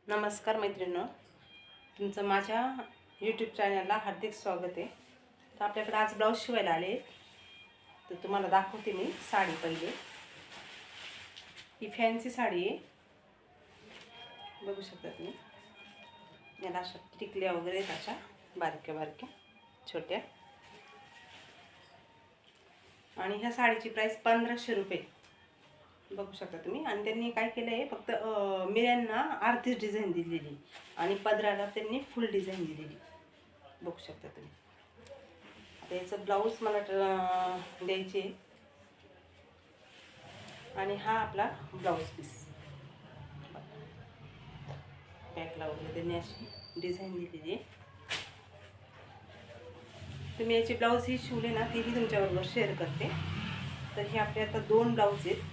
नमस्कार मैत्रिणींनो, तुमचं माझ्या यूट्यूब चॅनलला हार्दिक स्वागत आहे. तर आपल्याकडे आज ब्लाऊज शिवायला आले, तर तुम्हाला दाखवते मी साडी. पहिले ही फॅन्सी साडी आहे, बघू शकता तुम्ही. याला अशा टिकल्या वगैरे अशा बारक्या बारक्या छोट्या, आणि ह्या साडीची प्राईस 1500 रुपये बघू शकता तुम्ही. आणि त्यांनी काय केलं आहे, फक्त मिऱ्यांना अर्धीच डिझाईन दिलेली आणि पदराला त्यांनी फुल डिझाईन दिलेली बघू शकता तुम्ही. आता याचं ब्लाऊज मला द्यायचे आणि हा आपला ब्लाऊज पीस. बॅकला वगैरे त्यांनी अशी डिझाईन दिलेली आहे. तुम्ही याचे ब्लाऊज ही शिवले ना, तेही तुमच्याबरोबर शेअर करते. तर हे आपले आता 2 ब्लाऊज आहेत.